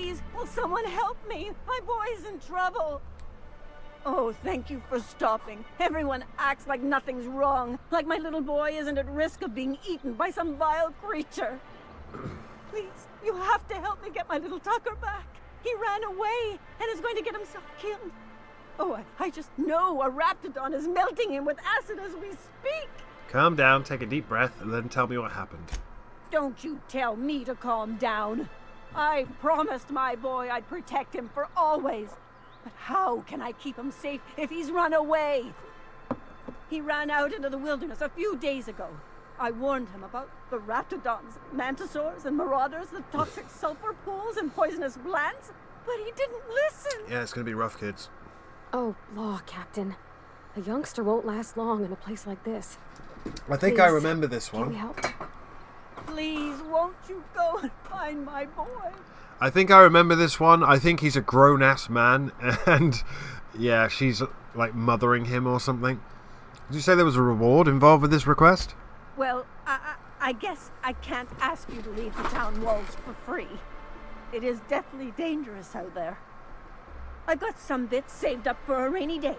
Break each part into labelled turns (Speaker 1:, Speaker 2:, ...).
Speaker 1: Please, will someone help me? My boy's in trouble. Oh, thank you for stopping. Everyone acts like nothing's wrong, like my little boy isn't at risk of being eaten by some vile creature. Please, you have to help me get my little Tucker back. He ran away and is going to get himself killed. Oh, I just know a raptidon is melting him with acid as we speak.
Speaker 2: Calm down, take a deep breath, and then tell me what happened.
Speaker 1: Don't you tell me to calm down. I promised my boy I'd protect him for always. But how can I keep him safe if he's run away? He ran out into the wilderness a few days ago. I warned him about the raptidons, mantisaurs, and marauders, the toxic sulfur pools, and poisonous plants, but he didn't listen.
Speaker 2: Yeah, it's gonna be rough, kids.
Speaker 3: Oh, law, Captain. A youngster won't last long in a place like this.
Speaker 2: I think
Speaker 3: Please,
Speaker 2: I remember this one.
Speaker 3: Can we help?
Speaker 1: Please, won't you go and find my boy?
Speaker 2: I think I remember this one. I think he's a grown-ass man, and yeah, she's like mothering him or something. Did you say there was a reward involved with this request?
Speaker 1: Well, I guess I can't ask you to leave the town walls for free. It is deathly dangerous out there. I've got some bits saved up for a rainy day.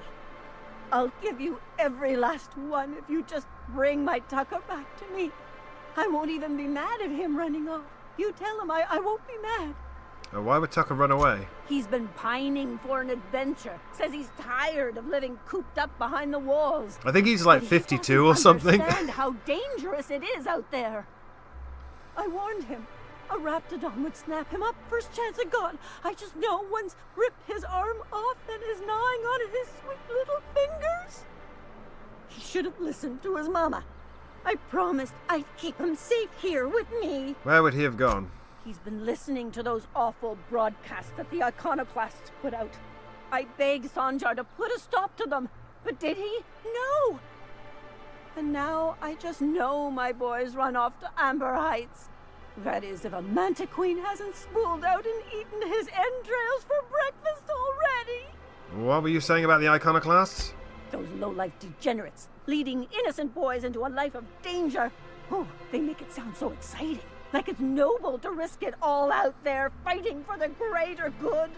Speaker 1: I'll give you every last one if you just bring my Tucker back to me. I won't even be mad at him running off. You tell him I won't be mad.
Speaker 2: Why would Tucker run away?
Speaker 1: He's been pining for an adventure. Says he's tired of living cooped up behind the walls.
Speaker 2: I think he's like 52 or something.
Speaker 1: Understand how dangerous it is out there. I warned him. A raptidon would snap him up first chance it got. I just know one's ripped his arm off and is gnawing on his sweet little fingers. He should have listened to his mama. I promised I'd keep him safe here with me.
Speaker 2: Where would he have gone?
Speaker 1: He's been listening to those awful broadcasts that the iconoclasts put out. I begged Sanjar to put a stop to them, but did he? No! And now I just know my boy's run off to Amber Heights. That is, if a manta queen hasn't spooled out and eaten his entrails for breakfast already.
Speaker 2: What were you saying about the iconoclasts?
Speaker 1: Those low-life degenerates, leading innocent boys into a life of danger. Oh, they make it sound so exciting. Like it's noble to risk it all out there, fighting for the greater good.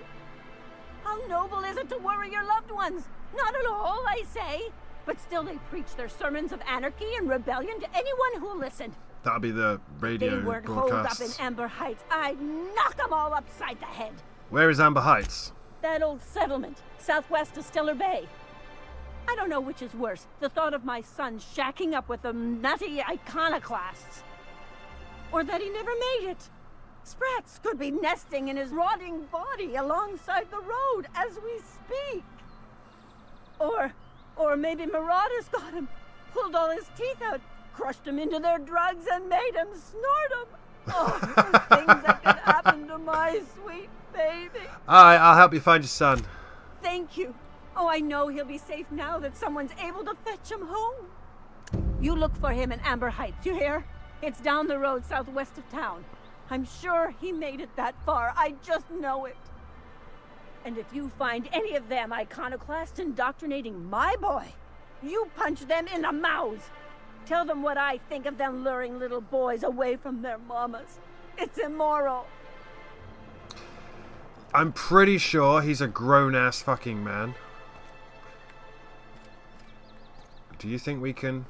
Speaker 1: How noble is it to worry your loved ones? Not at all, I say. But still they preach their sermons of anarchy and rebellion to anyone who listened.
Speaker 2: That'll be the radio
Speaker 1: They weren't holed up in
Speaker 2: broadcasts.
Speaker 1: Amber Heights. I'd knock them all upside the head.
Speaker 2: Where is Amber Heights?
Speaker 1: That old settlement, southwest of Stiller Bay. I don't know which is worse, the thought of my son shacking up with the nutty iconoclasts, or that he never made it. Sprats could be nesting in his rotting body alongside the road as we speak. Or maybe marauders got him, pulled all his teeth out, crushed him into their drugs and made him snort them. Oh, the things that could happen to my sweet baby.
Speaker 2: Alright, I'll help you find your son.
Speaker 1: Thank you. Oh, I know he'll be safe now that someone's able to fetch him home. You look for him in Amber Heights, you hear? It's down the road southwest of town. I'm sure he made it that far. I just know it. And if you find any of them iconoclasts indoctrinating my boy, you punch them in the mouths. Tell them what I think of them luring little boys away from their mamas. It's immoral.
Speaker 2: I'm pretty sure he's a grown-ass fucking man. Do you think we can...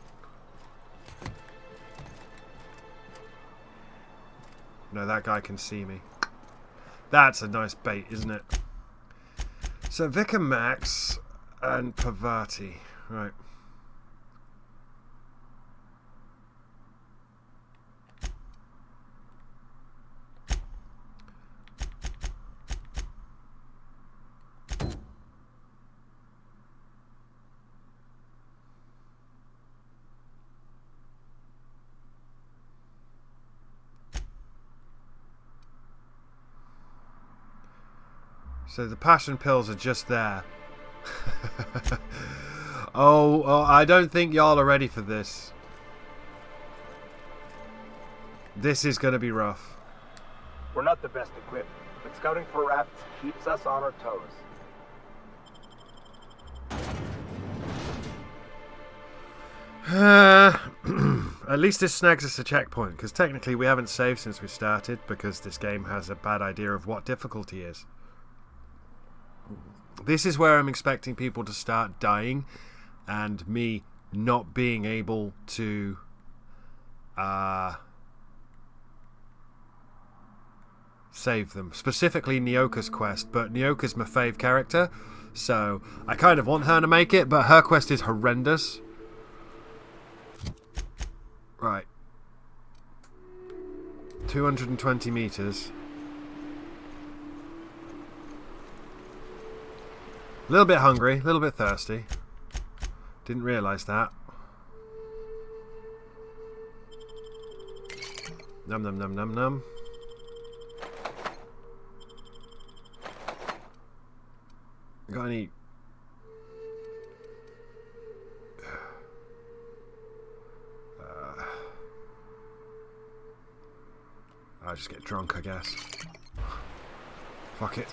Speaker 2: No, that guy can see me. That's a nice bait, isn't it? So, Vicar Max and Pavati. Right. So the passion pills are just there. oh, I don't think y'all are ready for this. This is going to be rough.
Speaker 4: We're not the best equipped, but scouting for rats keeps us on our toes.
Speaker 2: At least this snags us a checkpoint, because technically we haven't saved since we started, because this game has a bad idea of what difficulty is. This is where I'm expecting people to start dying, and me not being able to save them. Specifically Nyoka's quest, but Nyoka's my fave character, so I kind of want her to make it, but her quest is horrendous. Right. 220 meters. A little bit hungry, a little bit thirsty. Didn't realise that. Num num num num num. Got any? I'll just get drunk, I guess. Fuck it.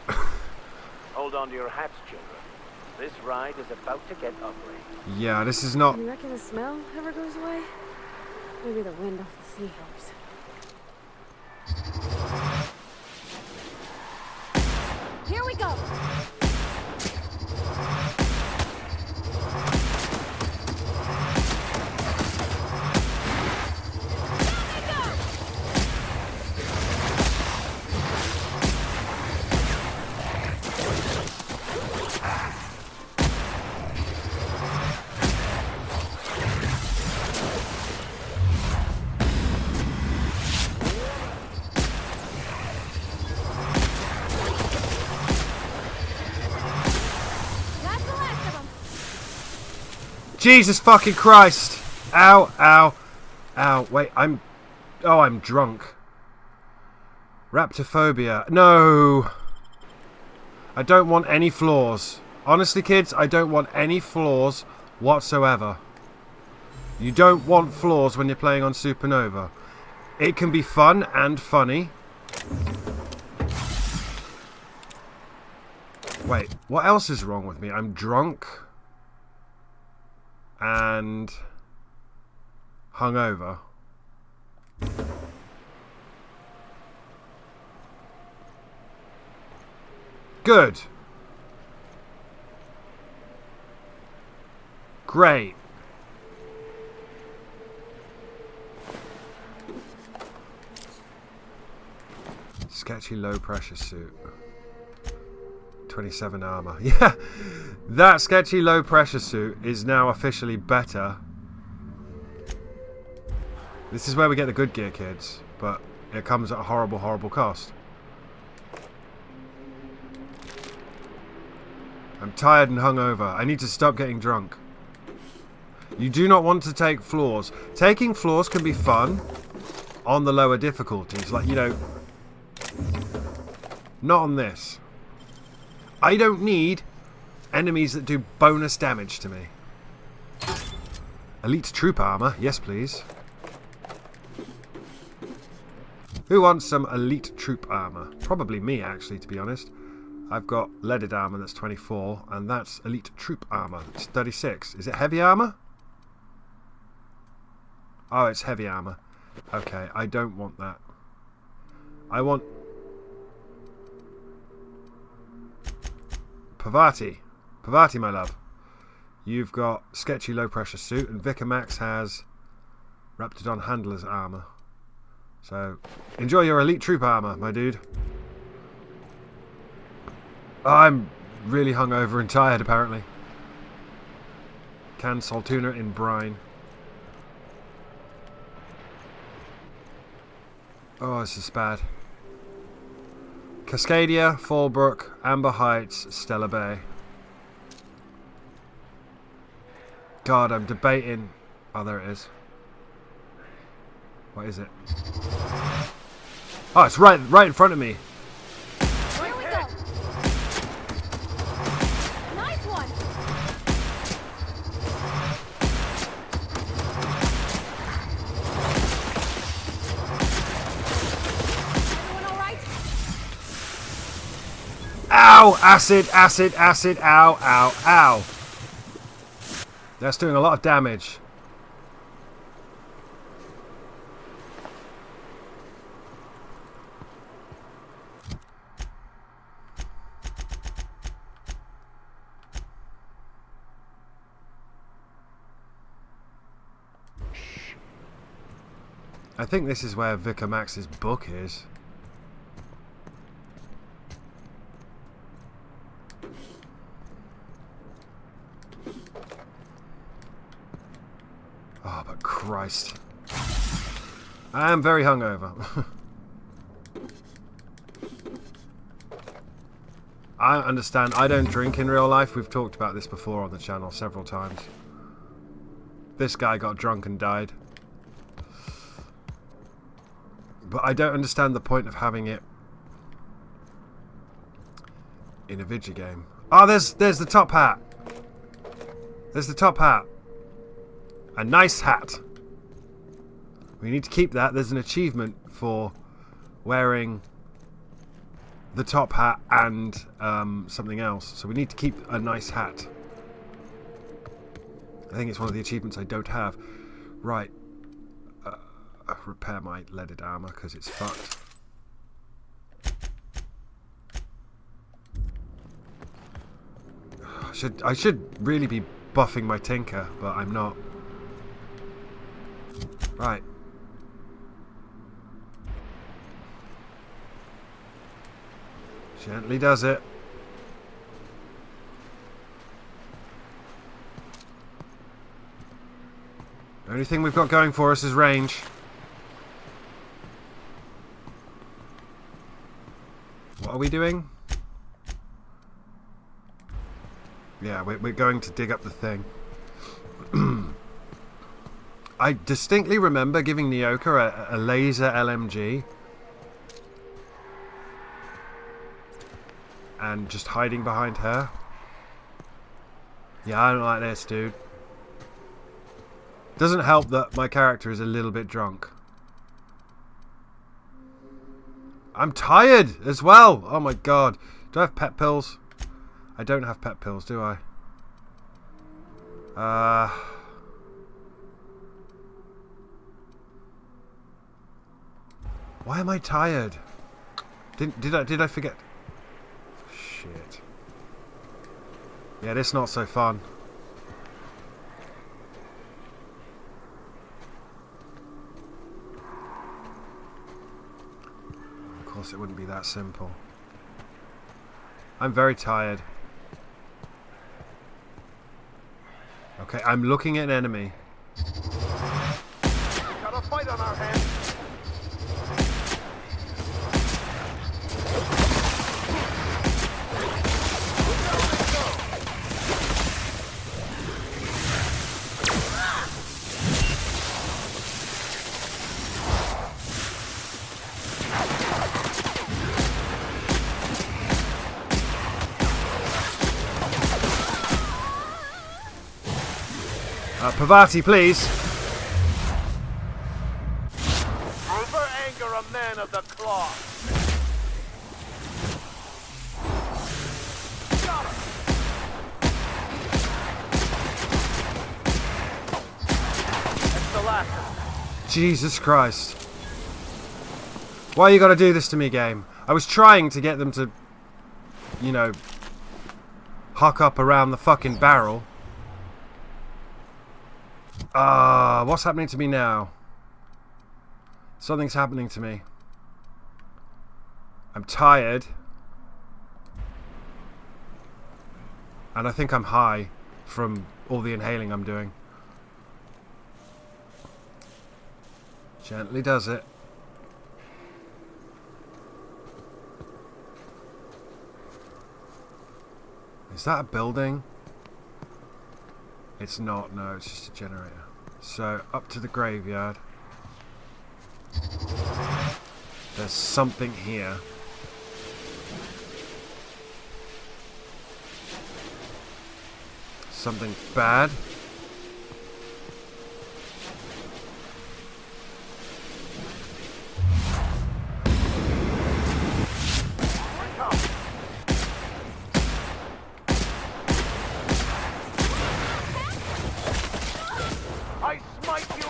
Speaker 4: Hold on to your hats, children. This ride is about to get ugly.
Speaker 2: Yeah, this is not...
Speaker 3: You reckon the smell ever goes away? Maybe the wind off the sea helps. Here we go!
Speaker 2: Jesus fucking Christ! Ow, ow, ow. Wait, I'm drunk. Raptophobia. No! I don't want any flaws. Honestly, kids, I don't want any flaws whatsoever. You don't want flaws when you're playing on Supernova. It can be fun and funny. Wait, what else is wrong with me? I'm drunk. And hungover. Good. Great. Sketchy low pressure suit. 27 armor. Yeah, that sketchy low pressure suit is now officially better. This is where we get the good gear, kids, but it comes at a horrible, horrible cost. I'm tired and hungover. I need to stop getting drunk. You do not want to take floors. Taking floors can be fun on the lower difficulties, like, you know, not on this. I don't need enemies that do bonus damage to me. Elite troop armor, yes please. Who wants some elite troop armor? Probably me, actually, to be honest. I've got leaded armor that's 24, and that's elite troop armor. It's 36. Is it heavy armor? Oh, it's heavy armor. Okay, I don't want that. I want... Pavati. Pavati, my love. You've got sketchy low pressure suit, and Vicar Max has Raptidon handler's armor. So, enjoy your elite troop armor, my dude. I'm really hungover and tired, apparently. Canned saltuna in brine. Oh, this is bad. Cascadia, Fallbrook, Amber Heights, Stella Bay. God, I'm debating. Oh, there it is. What is it? Oh, it's right in front of me.
Speaker 3: Here we go. Nice one. Everyone all right?
Speaker 2: Ow! Acid, acid, acid. Ow, ow, ow. That's doing a lot of damage. I think this is where Vicar Max's book is. Oh, but Christ. I am very hungover. I understand. I don't drink in real life. We've talked about this before on the channel several times. This guy got drunk and died. But I don't understand the point of having it in a video game. Oh, there's the top hat. There's the top hat. A nice hat. We need to keep that. There's an achievement for wearing the top hat and something else. So we need to keep a nice hat. I think it's one of the achievements I don't have. Right. Repair my leaded armor because it's fucked. I should really be buffing my tinker, but I'm not. Right. Gently does it. The only thing we've got going for us is range. What are we doing? Yeah, we're going to dig up the thing. I distinctly remember giving Nyoka a laser LMG. And just hiding behind her. Yeah, I don't like this, dude. Doesn't help that my character is a little bit drunk. I'm tired as well. Oh my god. Do I have pet pills? I don't have pet pills, do I? Why am I tired? Did I forget? Shit. Yeah, this is not so fun. Of course it wouldn't be that simple. I'm very tired. Okay, I'm looking at an enemy.
Speaker 4: Got a fight on our hands.
Speaker 2: Pavati, please.
Speaker 4: Over anger, a man of the claw. Got him. That's the last of them.
Speaker 2: Jesus Christ. Why you gotta do this to me, game? I was trying to get them to, you know, huck up around the fucking barrel. What's happening to me now? Something's happening to me. I'm tired. And I think I'm high from all the inhaling I'm doing. Gently does it. Is that a building? It's not, no, it's just a generator. So, up to the graveyard. There's something here. Something bad.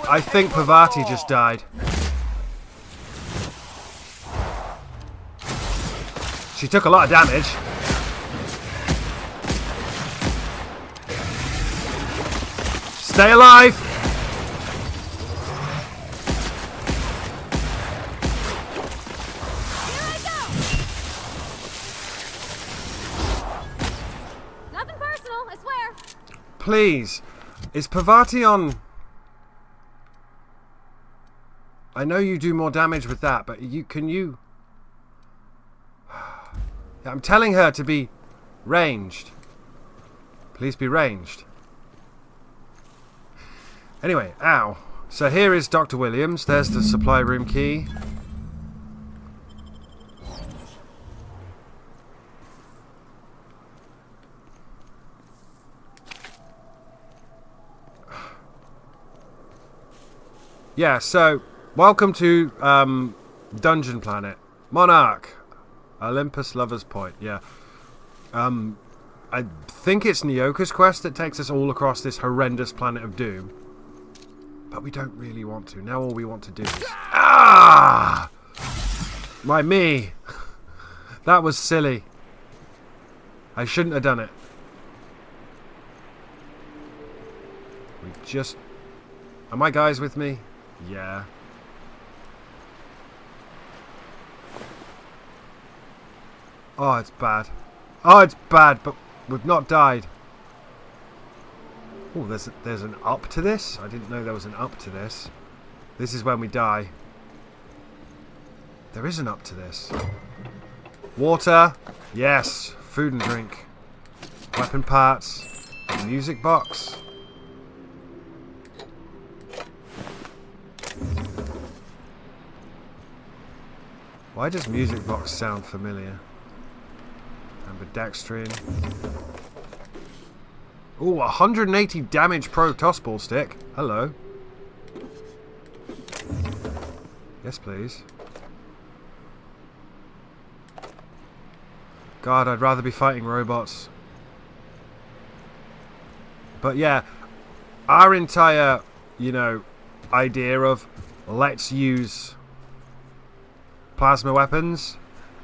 Speaker 2: I think Pavati just died. She took a lot of damage. Stay alive! please. Is Pavati on... I know you do more damage with that, but can you... I'm telling her to be ranged. Please be ranged. Anyway, ow. So here is Dr. Williams. There's the supply room key. Yeah, so welcome to Dungeon Planet. Monarch. Olympus Lover's Point, yeah. I think it's Nyoka's quest that takes us all across this horrendous planet of doom. But we don't really want to. Now all we want to do is... Ah! Why me? That was silly. I shouldn't have done it. We just... Are my guys with me? Yeah. Oh, it's bad. Oh, it's bad, but we've not died. Oh, there's an up to this? I didn't know there was an up to this. This is when we die. There is an up to this. Water. Yes. Food and drink. Weapon parts. Music box. Why does music box sound familiar? Ambidextrine. Ooh, 180 damage pro tossball stick. Hello. Yes, please. God, I'd rather be fighting robots. But yeah, our entire, you know, idea of let's use plasma weapons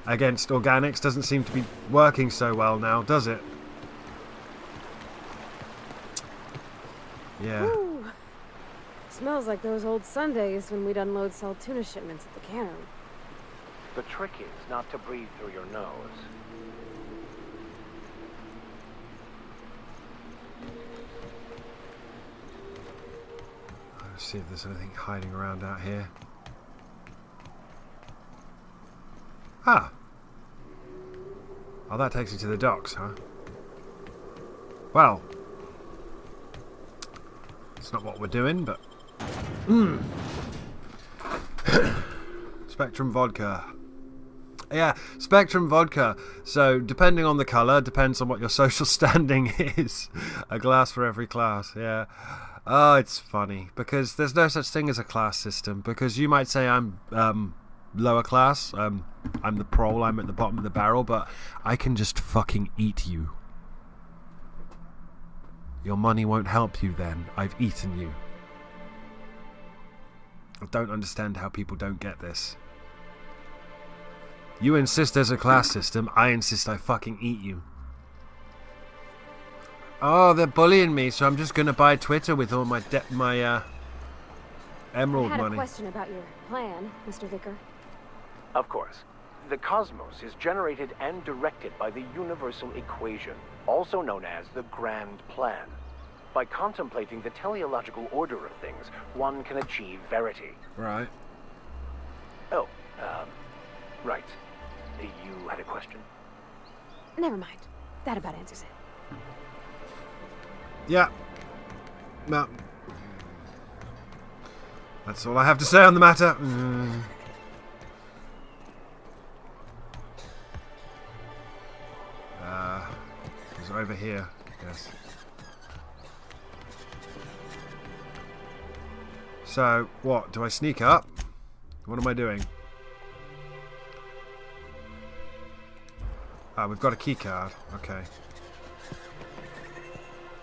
Speaker 2: against organics doesn't seem to be working so well now, does it? Yeah.
Speaker 3: Ooh. Smells like those old Sundays when we'd unload salt tuna shipments at the cannery.
Speaker 4: The trick is not to breathe through your nose.
Speaker 2: Let's see if there's anything hiding around out here. Ah. Oh, that takes you to the docks, huh? Well. It's not what we're doing, but... Spectrum vodka. Yeah, Spectrum vodka. So, depending on the colour, depends on what your social standing is. A glass for every class, yeah. Oh, it's funny. Because there's no such thing as a class system. Because you might say I'm lower class. I'm the prole, I'm at the bottom of the barrel. But I can just fucking eat you. Your money won't help you then. I've eaten you. I don't understand how people don't get this. You insist there's a class system. I insist I fucking eat you. Oh, they're bullying me, so I'm just going to buy Twitter with all my emerald
Speaker 3: I had
Speaker 2: money.
Speaker 3: a question about your plan, Mr. Vicar.
Speaker 4: Of course. The cosmos is generated and directed by the universal equation, also known as the grand plan. By contemplating the teleological order of things, one can achieve verity.
Speaker 2: Right.
Speaker 4: Oh, right. You had a question?
Speaker 3: Never mind. That about answers it.
Speaker 2: Yeah. No. That's all I have to say on the matter. It's over here. Yes. So, what? Do I sneak up? What am I doing? Ah, we've got a key card. Okay.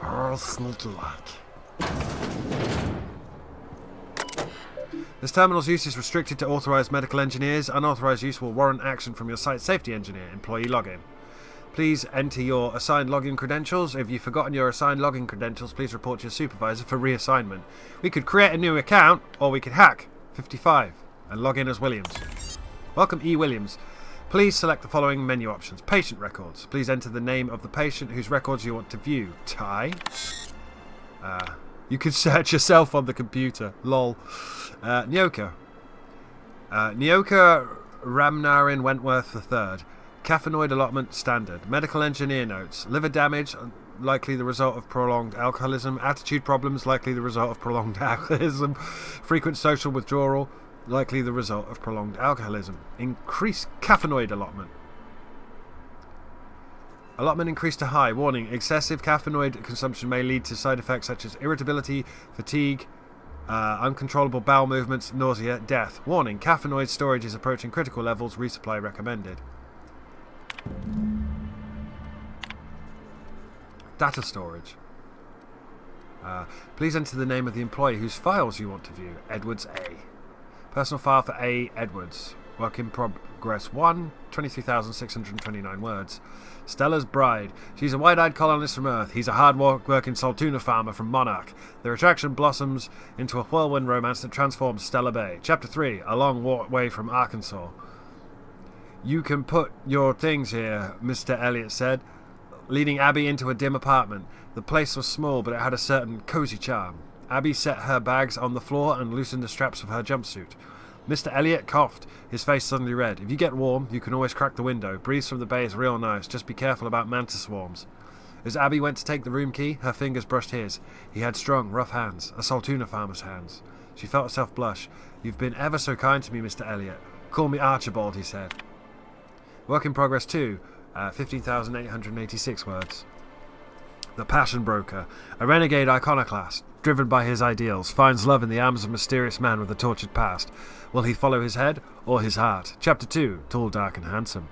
Speaker 2: Oh, sneaky like. This terminal's use is restricted to authorized medical engineers. Unauthorized use will warrant action from your site safety engineer. Employee login. Please enter your assigned login credentials. If you've forgotten your assigned login credentials, please report to your supervisor for reassignment. We could create a new account, or we could hack 55 and log in as Williams. Welcome, E. Williams. Please select the following menu options. Patient records. Please enter the name of the patient whose records you want to view. Ty. You can search yourself on the computer. Lol. Nyoka. Nyoka Ramnarin Wentworth III. Caffeinoid allotment standard. Medical engineer notes. Liver damage, likely the result of prolonged alcoholism. Attitude problems, likely the result of prolonged alcoholism. Frequent social withdrawal, likely the result of prolonged alcoholism. Increased caffeinoid allotment. Allotment increased to high. Warning, excessive caffeinoid consumption may lead to side effects such as irritability, fatigue, uncontrollable bowel movements, nausea, death. Warning, caffeinoid storage is approaching critical levels. Resupply recommended. Data storage. Please enter the name of the employee whose files you want to view. Edwards A. Personal file for A. Edwards. Work in progress 1. 23,629 words. Stella's bride. She's a wide-eyed colonist from Earth. He's a hard-working Saltuna farmer from Monarch. Their attraction blossoms into a whirlwind romance that transforms Stella Bay. Chapter 3. A long walk away from Arkansas. You can put your things here, Mr. Elliot said, leading Abby into a dim apartment. The place was small, but it had a certain cozy charm. Abby set her bags on the floor and loosened the straps of her jumpsuit. Mr. Elliot coughed, his face suddenly red. If you get warm, you can always crack the window. Breeze from the bay is real nice. Just be careful about mantis swarms. As Abby went to take the room key, her fingers brushed his. He had strong, rough hands, a Saltuna farmer's hands. She felt herself blush. You've been ever so kind to me, Mr. Elliot. Call me Archibald, he said. Work in progress 2, 15,886 words. The Passion Broker, a renegade iconoclast, driven by his ideals, finds love in the arms of a mysterious man with a tortured past. Will he follow his head or his heart? Chapter 2, Tall, Dark and Handsome.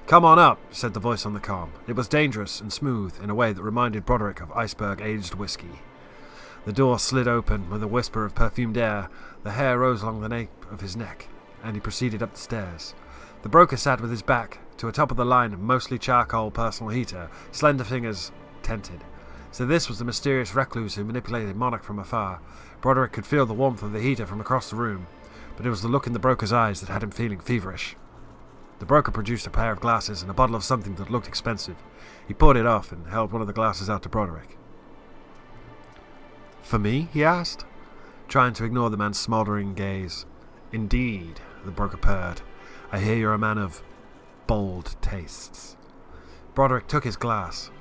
Speaker 2: Come on up, said the voice on the comm. It was dangerous and smooth in a way that reminded Broderick of iceberg-aged whiskey. The door slid open with a whisper of perfumed air. The hair rose along the nape of his neck, and he proceeded up the stairs. The broker sat with his back to a top-of-the-line, mostly charcoal personal heater, slender fingers tented. So this was the mysterious recluse who manipulated Monarch from afar. Broderick could feel the warmth of the heater from across the room, but it was the look in the broker's eyes that had him feeling feverish. The broker produced a pair of glasses and a bottle of something that looked expensive. He poured it off and held one of the glasses out to Broderick. For me? He asked, trying to ignore the man's smouldering gaze. Indeed, the broker purred. I hear you're a man of bold tastes. Broderick took his glass.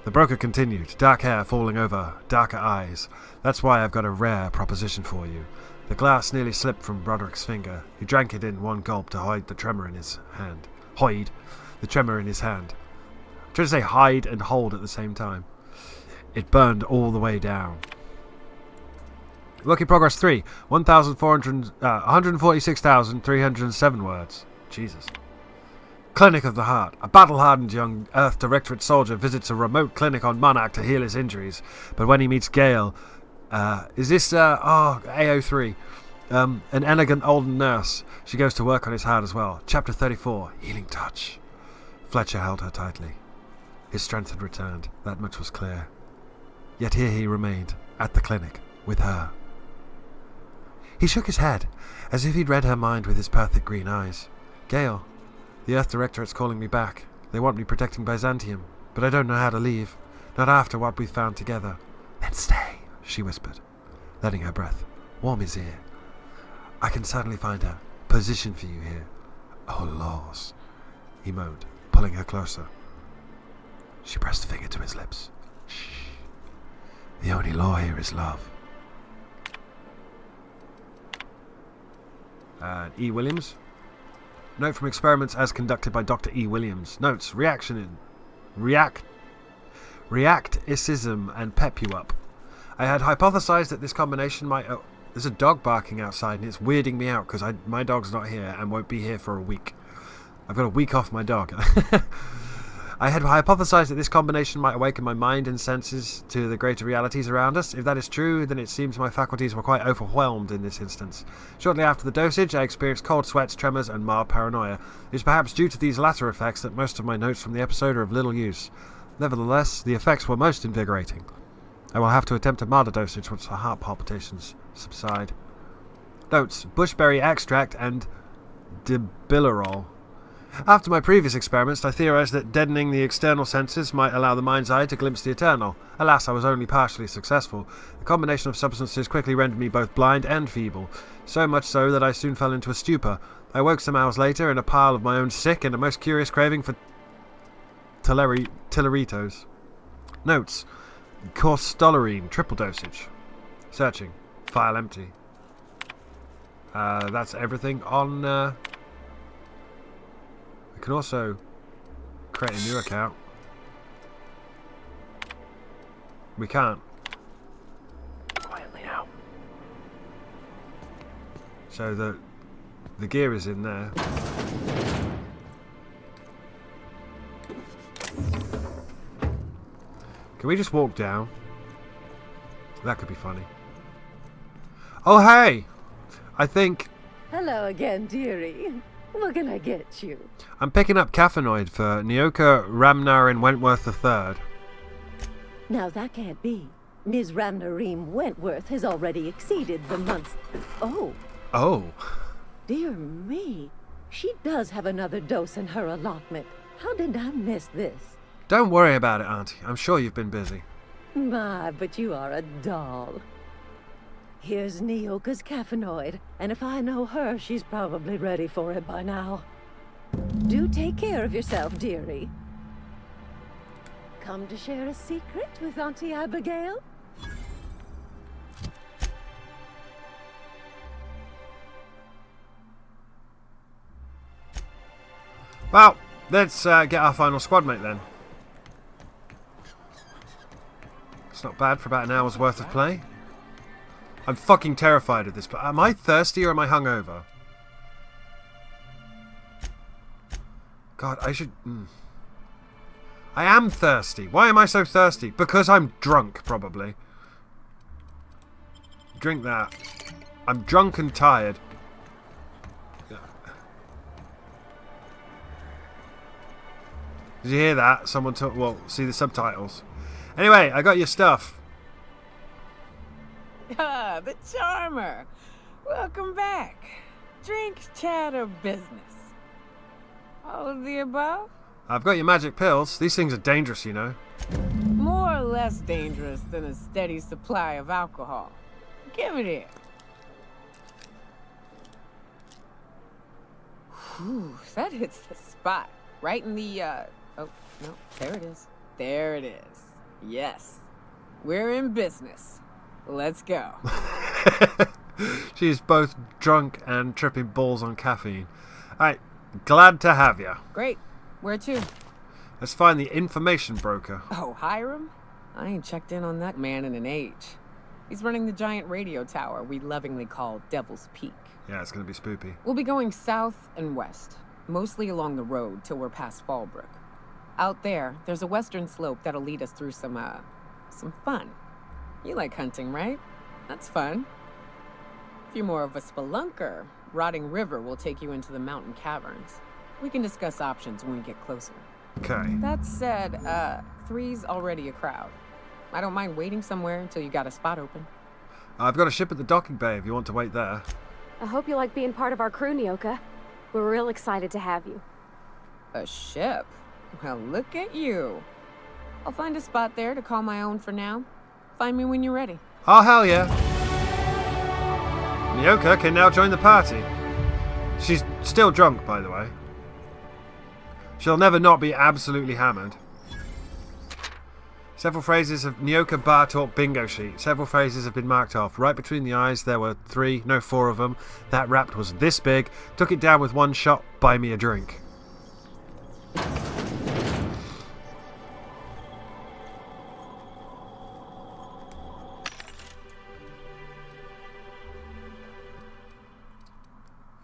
Speaker 2: The broker continued, dark hair falling over darker eyes. That's why I've got a rare proposition for you. The glass nearly slipped from Broderick's finger. He drank it in one gulp to hide the tremor in his hand. Hide the tremor in his hand. I'm trying to say hide and hold at the same time. It burned all the way down. Work in progress 3, 146,307 words. Jesus. Clinic of the Heart. A battle-hardened young Earth Directorate soldier visits a remote clinic on Monarch to heal his injuries. But when he meets Gale... is this... AO3. An elegant old nurse. She goes to work on his heart as well. Chapter 34. Healing Touch. Fletcher held her tightly. His strength had returned. That much was clear. Yet here he remained, at the clinic, with her. He shook his head, as if he'd read her mind with his perfect green eyes. Gale, the Earth Directorate's calling me back. They want me protecting Byzantium, but I don't know how to leave. Not after what we've found together. Then stay, she whispered, letting her breath warm his ear. I can certainly find a position for you here. Oh, laws, he moaned, pulling her closer. She pressed a finger to his lips. Shh. The only law here is love. E. Williams. Note from experiments as conducted by Dr. E. Williams. Notes. Reacticism and pep you up. I had hypothesized that this combination might... Oh, there's a dog barking outside and it's weirding me out because my dog's not here and won't be here for a week. I've got a week off my dog. I had hypothesized that this combination might awaken my mind and senses to the greater realities around us. If that is true, then it seems my faculties were quite overwhelmed in this instance. Shortly after the dosage, I experienced cold sweats, tremors, and mild paranoia. It is perhaps due to these latter effects that most of my notes from the episode are of little use. Nevertheless, the effects were most invigorating. I will have to attempt a milder dosage once the heart palpitations subside. Notes. Bushberry extract and debilirol. After my previous experiments, I theorized that deadening the external senses might allow the mind's eye to glimpse the eternal. Alas, I was only partially successful. The combination of substances quickly rendered me both blind and feeble, so much so that I soon fell into a stupor. I woke some hours later in a pile of my own sick and a most curious craving for Tilleritos. Notes. Corstolarine, triple dosage. Searching. File empty. That's everything on... We can also create a new account. We can't.
Speaker 4: Quietly now.
Speaker 2: So the gear is in there. Can we just walk down? That could be funny. Oh, hey! I think
Speaker 5: Hello again, dearie. What can I get you?
Speaker 2: I'm picking up caffeinoid for Nyoka Ramnarin Wentworth III.
Speaker 5: Now that can't be. Ms. Ramnareem Wentworth has already exceeded the month's... Oh,
Speaker 2: Oh.
Speaker 5: dear me. She does have another dose in her allotment. How did I miss this?
Speaker 2: Don't worry about it, Auntie. I'm sure you've been busy.
Speaker 5: My, but you are a doll. Here's Nyoka's caffeinoid, and if I know her, she's probably ready for it by now. Do take care of yourself, dearie. Come to share a secret with Auntie Abigail?
Speaker 2: Well, let's get our final squad mate then. It's not bad for about an hour's worth of play. I'm fucking terrified of this, but am I thirsty or am I hungover? God, I should... I am thirsty. Why am I so thirsty? Because I'm drunk, probably. Drink that. I'm drunk and tired. Did you hear that? Someone took... Well, see the subtitles. Anyway, I got your stuff.
Speaker 6: Ah, the charmer. Welcome back. Drink, chat, or business? All of the above?
Speaker 2: I've got your magic pills. These things are dangerous, you know.
Speaker 6: More or less dangerous than a steady supply of alcohol. Give it here. Whew, that hits the spot. Right in the, Oh, no, there it is. There it is. Yes. We're in business. Let's go.
Speaker 2: She's both drunk and tripping balls on caffeine. Alright, glad to have you.
Speaker 6: Great. Where to?
Speaker 2: Let's find the information broker.
Speaker 6: Oh, Hiram? I ain't checked in on that man in an age. He's running the giant radio tower we lovingly call Devil's Peak.
Speaker 2: Yeah, it's going to be spoopy.
Speaker 6: We'll be going south and west, mostly along the road till we're past Fallbrook. Out there, there's a western slope that'll lead us through some fun. You like hunting, right? That's fun. If you're more of a spelunker, Rotting River will take you into the mountain caverns. We can discuss options when we get closer.
Speaker 2: Okay.
Speaker 6: That said, 3's already a crowd. I don't mind waiting somewhere until you got a spot open.
Speaker 2: I've got a ship at the docking bay if you want to wait there.
Speaker 3: I hope you like being part of our crew, Nyoka. We're real excited to have you.
Speaker 6: A ship? Well, look at you. I'll find a spot there to call my own for now. Find me when you're ready.
Speaker 2: Oh, hell yeah. Nyoka can now join the party. She's still drunk, by the way. She'll never not be absolutely hammered. Several phrases of Nyoka Bar Talk bingo sheet. Several phrases have been marked off. Right between the eyes there were 4 of them. That rapt was this big. Took it down with one shot. Buy me a drink.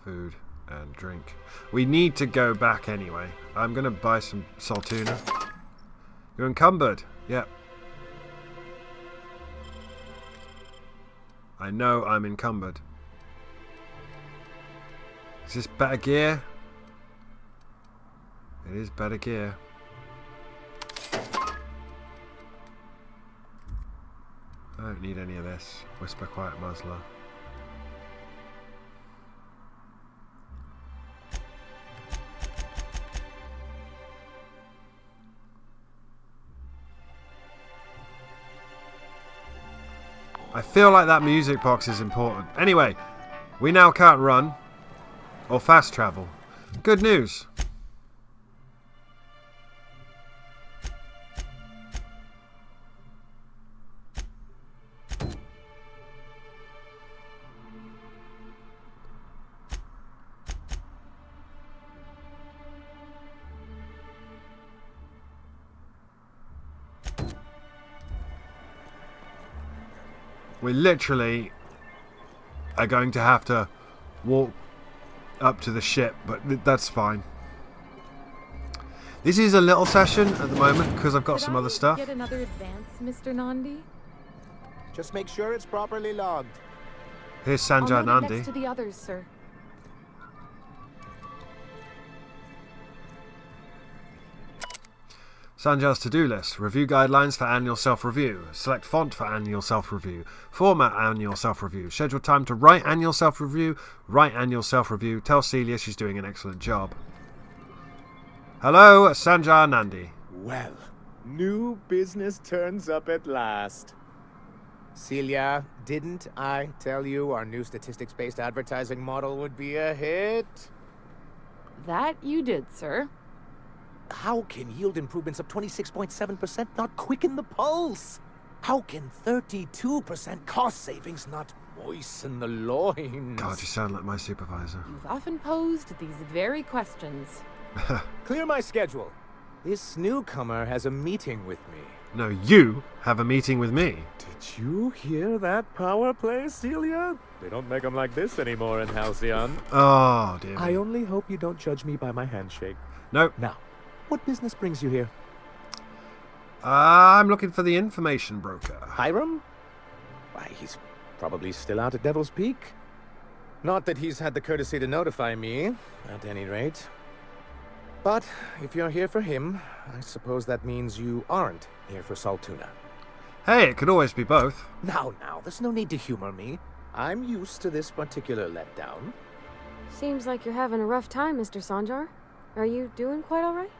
Speaker 2: Food and drink. We need to go back anyway. I'm going to buy some saltuna. You're encumbered. Yep. I know I'm encumbered. Is this better gear? It is better gear. I don't need any of this. Whisper Quiet Muzzler. I feel like that music box is important. Anyway, we now can't run or fast travel. Good news. We literally are going to have to walk up to the ship, but that's fine. This is a little session at the moment because I've got some other stuff.
Speaker 7: Get another advance, Mr. Nandi?
Speaker 8: Just make sure it's properly logged.
Speaker 2: Here's Sanjay
Speaker 7: I'll note it
Speaker 2: Nandi.
Speaker 7: next to the others, sir.
Speaker 2: Sanjay's to-do list. Review guidelines for annual self-review. Select font for annual self-review. Format annual self-review. Schedule time to write annual self-review. Write annual self-review. Tell Celia she's doing an excellent job. Hello, Sanjay Nandi.
Speaker 8: Well, new business turns up at last. Celia, didn't I tell you our new statistics-based advertising model would be a hit?
Speaker 7: That you did, sir.
Speaker 8: How can yield improvements of 26.7% not quicken the pulse? How can 32% cost savings not moisten the loins?
Speaker 2: God, you sound like my supervisor.
Speaker 7: You've often posed these very questions.
Speaker 8: Clear my schedule. This newcomer has a meeting with me.
Speaker 2: No, you have a meeting with me.
Speaker 8: Did you hear that power play, Celia? They don't make them like this anymore in Halcyon.
Speaker 2: Oh, dear me.
Speaker 8: I only hope you don't judge me by my handshake.
Speaker 2: Nope.
Speaker 8: Now, what business brings you here?
Speaker 2: I'm looking for the information broker.
Speaker 8: Hiram? Why, he's probably still out at Devil's Peak. Not that he's had the courtesy to notify me, at any rate. But if you're here for him, I suppose that means you aren't here for Saltuna.
Speaker 2: Hey, it could always be both.
Speaker 8: Now, there's no need to humor me. I'm used to this particular letdown.
Speaker 3: Seems like you're having a rough time, Mr. Sanjar. Are you doing quite all right?